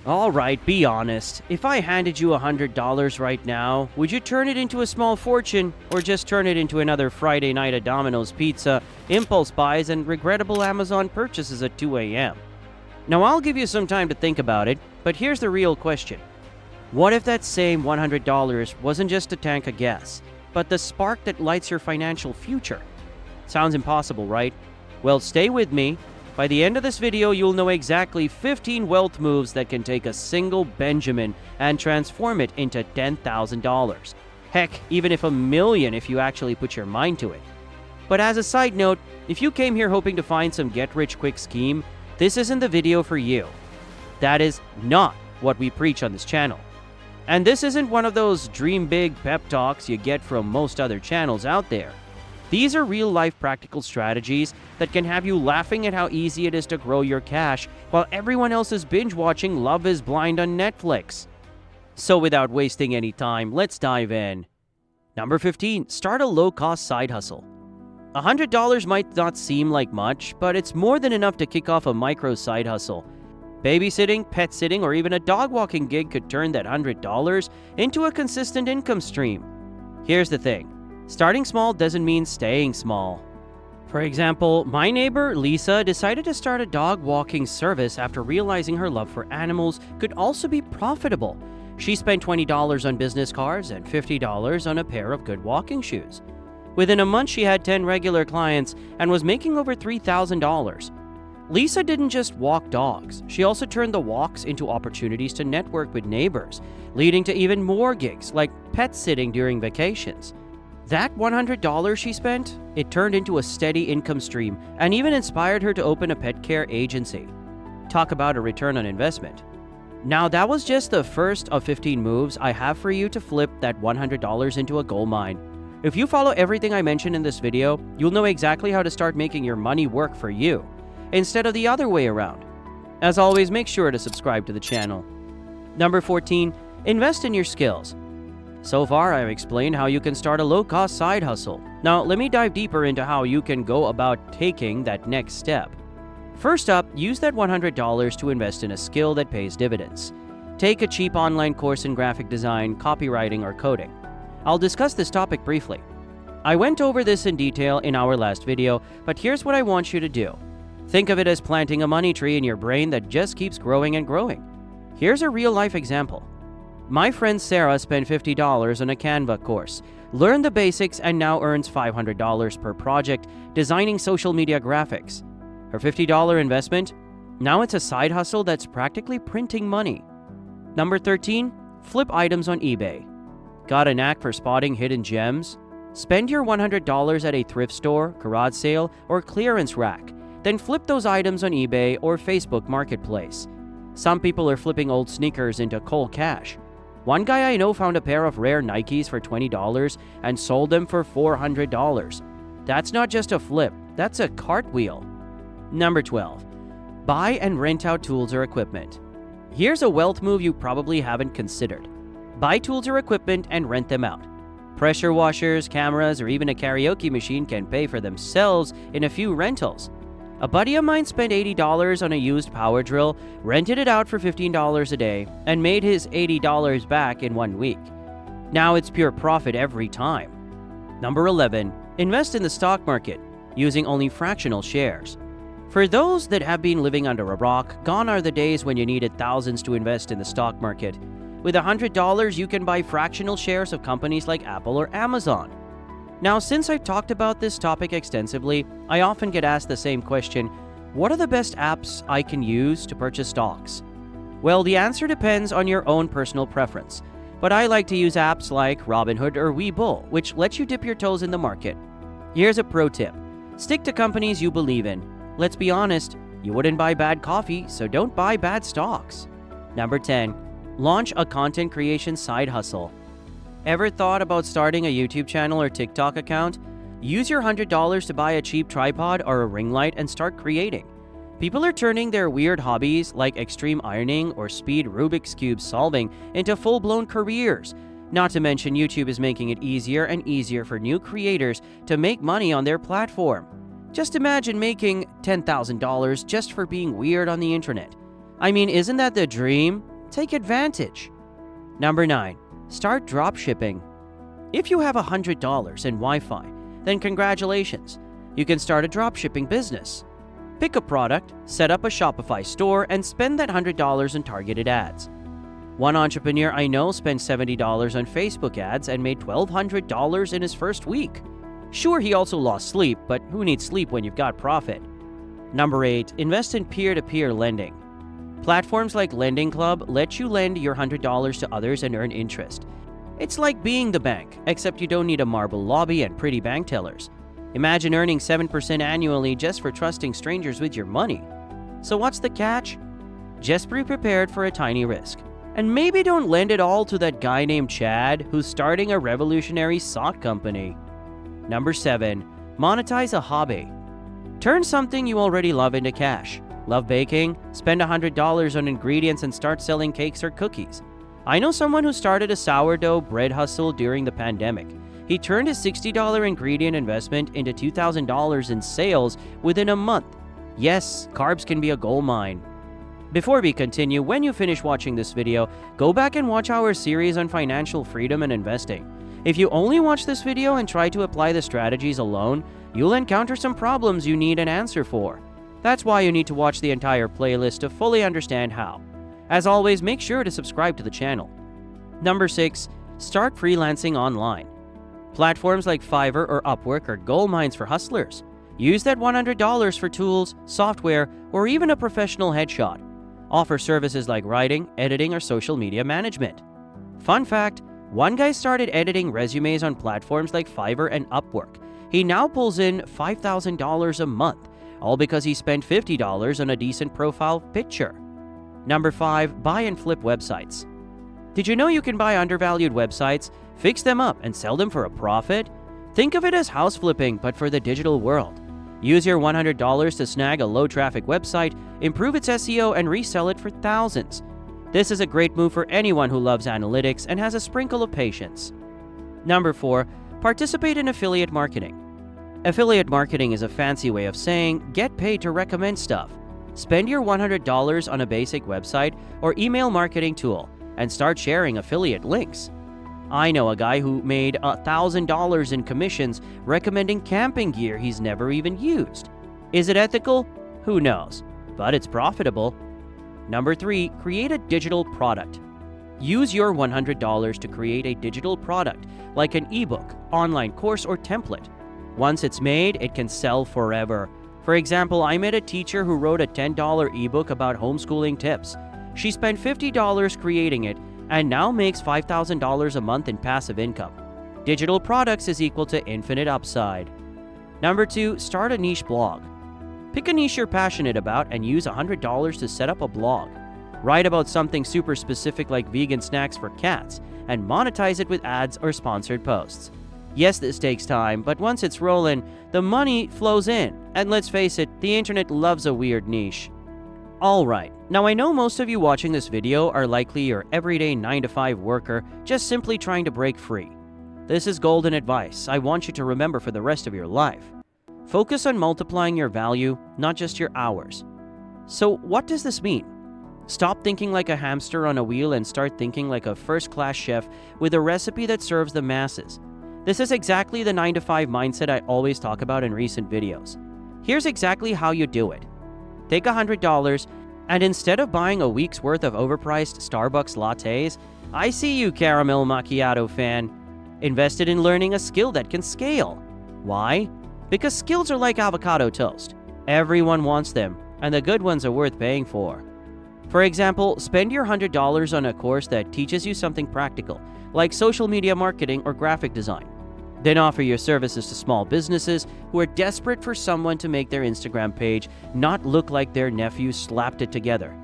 Alright, be honest. If I handed you $100 right now, would you turn it into a small fortune, or just turn it into another Friday night at Domino's Pizza, impulse buys, and regrettable Amazon purchases at 2 a.m.? Now, I'll give you some time to think about it, but here's the real question. What if that same $100 wasn't just a tank of gas, but the spark that lights your financial future? Sounds impossible, right? Well, stay with me. By the end of this video, you'll know exactly 15 wealth moves that can take a single Benjamin and transform it into $10,000. Heck, even if $1 million if you actually put your mind to it. But as a side note, if you came here hoping to find some get-rich-quick scheme, this isn't the video for you. That is not what we preach on this channel. And this isn't one of those dream big pep talks you get from most other channels out there. These are real-life practical strategies that can have you laughing at how easy it is to grow your cash while everyone else is binge-watching Love is Blind on Netflix. So without wasting any time, let's dive in. Number 15. Start a low-cost side hustle. $100 might not seem like much, but it's more than enough to kick off a micro side hustle. Babysitting, pet sitting, or even a dog walking gig could turn that $100 into a consistent income stream. Here's the thing. Starting small doesn't mean staying small. For example, my neighbor Lisa decided to start a dog walking service after realizing her love for animals could also be profitable. She spent $20 on business cards and $50 on a pair of good walking shoes. Within a month, she had 10 regular clients and was making over $3,000. Lisa didn't just walk dogs. She also turned the walks into opportunities to network with neighbors, leading to even more gigs like pet sitting during vacations. That $100 she spent, it turned into a steady income stream and even inspired her to open a pet care agency. Talk about a return on investment. Now, that was just the first of 15 moves I have for you to flip that $100 into a gold mine. If you follow everything I mentioned in this video, you'll know exactly how to start making your money work for you, instead of the other way around. As always, make sure to subscribe to the channel. Number 14. Invest in your skills. So far, I've explained how you can start a low-cost side hustle. Now, let me dive deeper into how you can go about taking that next step. First up, use that $100 to invest in a skill that pays dividends. Take a cheap online course in graphic design, copywriting, or coding. I'll discuss this topic briefly. I went over this in detail in our last video, but here's what I want you to do. Think of it as planting a money tree in your brain that just keeps growing and growing. Here's a real-life example. My friend Sarah spent $50 on a Canva course, learned the basics, and now earns $500 per project designing social media graphics. Her $50 investment? Now it's a side hustle that's practically printing money. Number 13. Flip items on eBay. Got a knack for spotting hidden gems? Spend your $100 at a thrift store, garage sale, or clearance rack. Then flip those items on eBay or Facebook Marketplace. Some people are flipping old sneakers into cold cash. One guy I know found a pair of rare Nikes for $20 and sold them for $400. That's not just a flip, that's a cartwheel. Number 12. Buy and rent out tools or equipment. Here's a wealth move you probably haven't considered. Buy tools or equipment and rent them out. Pressure washers, cameras, or even a karaoke machine can pay for themselves in a few rentals. A buddy of mine spent $80 on a used power drill, rented it out for $15 a day, and made his $80 back in 1 week. Now it's pure profit every time. Number 11. Invest in the stock market, using only fractional shares. For those that have been living under a rock, gone are the days when you needed thousands to invest in the stock market. With $100, you can buy fractional shares of companies like Apple or Amazon. Now, since I've talked about this topic extensively, I often get asked the same question: what are the best apps I can use to purchase stocks? Well, the answer depends on your own personal preference, but I like to use apps like Robinhood or Webull, which lets you dip your toes in the market. Here's a pro tip: stick to companies you believe in. Let's be honest, you wouldn't buy bad coffee, so don't buy bad stocks. Number 10. Launch a content creation side hustle. Ever thought about starting a YouTube channel or TikTok account? Use your $100 to buy a cheap tripod or a ring light and start creating. People are turning their weird hobbies like extreme ironing or speed Rubik's Cube solving into full-blown careers. Not to mention, YouTube is making it easier and easier for new creators to make money on their platform. Just imagine making $10,000 just for being weird on the internet. I mean, isn't that the dream? Take advantage. Number 9. Start dropshipping. If you have $100 in Wi-Fi, then congratulations. You can start a dropshipping business. Pick a product, set up a Shopify store, and spend that $100 in targeted ads. One entrepreneur I know spent $70 on Facebook ads and made $1,200 in his first week. Sure, he also lost sleep, but who needs sleep when you've got profit? Number 8. Invest in peer-to-peer lending. Platforms like Lending Club let you lend your $100 to others and earn interest. It's like being the bank, except you don't need a marble lobby and pretty bank tellers. Imagine earning 7% annually just for trusting strangers with your money. So what's the catch? Just be prepared for a tiny risk. And maybe don't lend it all to that guy named Chad who's starting a revolutionary sock company. Number 7. Monetize a hobby. Turn something you already love into cash. Love baking? Spend $100 on ingredients and start selling cakes or cookies. I know someone who started a sourdough bread hustle during the pandemic. He turned his $60 ingredient investment into $2,000 in sales within a month. Yes, carbs can be a gold mine. Before we continue, when you finish watching this video, go back and watch our series on financial freedom and investing. If you only watch this video and try to apply the strategies alone, you'll encounter some problems you need an answer for. That's why you need to watch the entire playlist to fully understand how. As always, make sure to subscribe to the channel. Number 6. Start freelancing online. Platforms like Fiverr or Upwork are gold mines for hustlers. Use that $100 for tools, software, or even a professional headshot. Offer services like writing, editing, or social media management. Fun fact, one guy started editing resumes on platforms like Fiverr and Upwork. He now pulls in $5,000 a month, all because he spent $50 on a decent profile picture. Number 5. Buy and flip websites. Did you know you can buy undervalued websites, fix them up, and sell them for a profit? Think of it as house flipping, but for the digital world. Use your $100 to snag a low-traffic website, improve its SEO, and resell it for thousands. This is a great move for anyone who loves analytics and has a sprinkle of patience. Number 4. Participate in affiliate marketing. Affiliate marketing is a fancy way of saying get paid to recommend stuff. Spend your $100 on a basic website or email marketing tool and start sharing affiliate links. I know a guy who made $1,000 in commissions recommending camping gear he's never even used. Is it ethical? Who knows, but it's profitable. Number 3. Create a digital product. Use your $100 to create a digital product like an ebook, online course, or template. Once it's made, it can sell forever. For example, I met a teacher who wrote a $10 ebook about homeschooling tips. She spent $50 creating it and now makes $5,000 a month in passive income. Digital products is equal to infinite upside. Number 2. Start a niche blog. Pick a niche you're passionate about and use $100 to set up a blog. Write about something super specific like vegan snacks for cats and monetize it with ads or sponsored posts. Yes, this takes time, but once it's rolling, the money flows in. And let's face it, the internet loves a weird niche. Alright, now I know most of you watching this video are likely your everyday 9-to-5 worker just simply trying to break free. This is golden advice I want you to remember for the rest of your life. Focus on multiplying your value, not just your hours. So what does this mean? Stop thinking like a hamster on a wheel and start thinking like a first-class chef with a recipe that serves the masses. This is exactly the 9-to-5 mindset I always talk about in recent videos. Here's exactly how you do it. Take $100 and instead of buying a week's worth of overpriced Starbucks lattes, I see you caramel macchiato fan, invest it in learning a skill that can scale. Why? Because skills are like avocado toast. Everyone wants them, and the good ones are worth paying for. For example, spend your $100 on a course that teaches you something practical, like social media marketing or graphic design. Then offer your services to small businesses who are desperate for someone to make their Instagram page not look like their nephew slapped it together.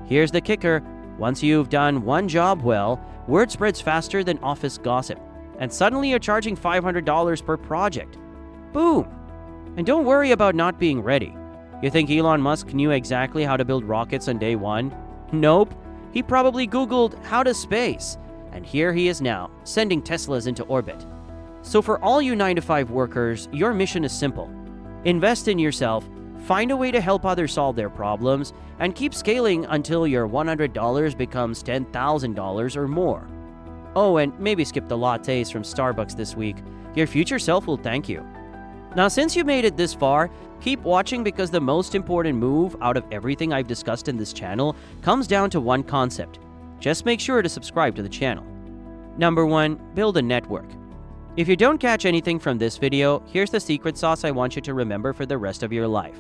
Here's the kicker. Once you've done one job well, word spreads faster than office gossip, and suddenly you're charging $500 per project. Boom! And don't worry about not being ready. You think Elon Musk knew exactly how to build rockets on day one? Nope. He probably Googled how to space, and here he is now, sending Teslas into orbit. So for all you 9-to-5 workers, your mission is simple. Invest in yourself, find a way to help others solve their problems, and keep scaling until your $100 becomes $10,000 or more. Oh, and maybe skip the lattes from Starbucks this week. Your future self will thank you. Now, since you made it this far, keep watching because the most important move out of everything I've discussed in this channel comes down to one concept. Just make sure to subscribe to the channel. Number 1. Build a network. If you don't catch anything from this video, here's the secret sauce I want you to remember for the rest of your life.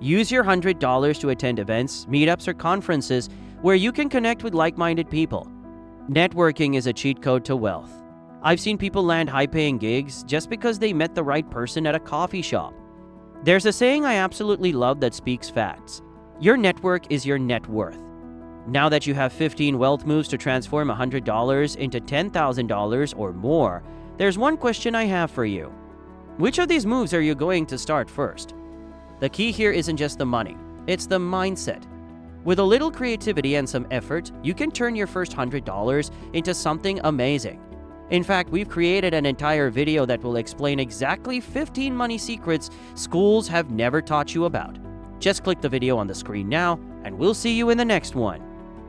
Use your $100 to attend events, meetups, or conferences where you can connect with like-minded people. Networking is a cheat code to wealth. I've seen people land high-paying gigs just because they met the right person at a coffee shop. There's a saying I absolutely love that speaks facts. Your network is your net worth. Now that you have 15 wealth moves to transform $100 into $10,000 or more, there's one question I have for you. Which of these moves are you going to start first? The key here isn't just the money, it's the mindset. With a little creativity and some effort, you can turn your first $100 into something amazing. In fact, we've created an entire video that will explain exactly 15 money secrets schools have never taught you about. Just click the video on the screen now, and we'll see you in the next one.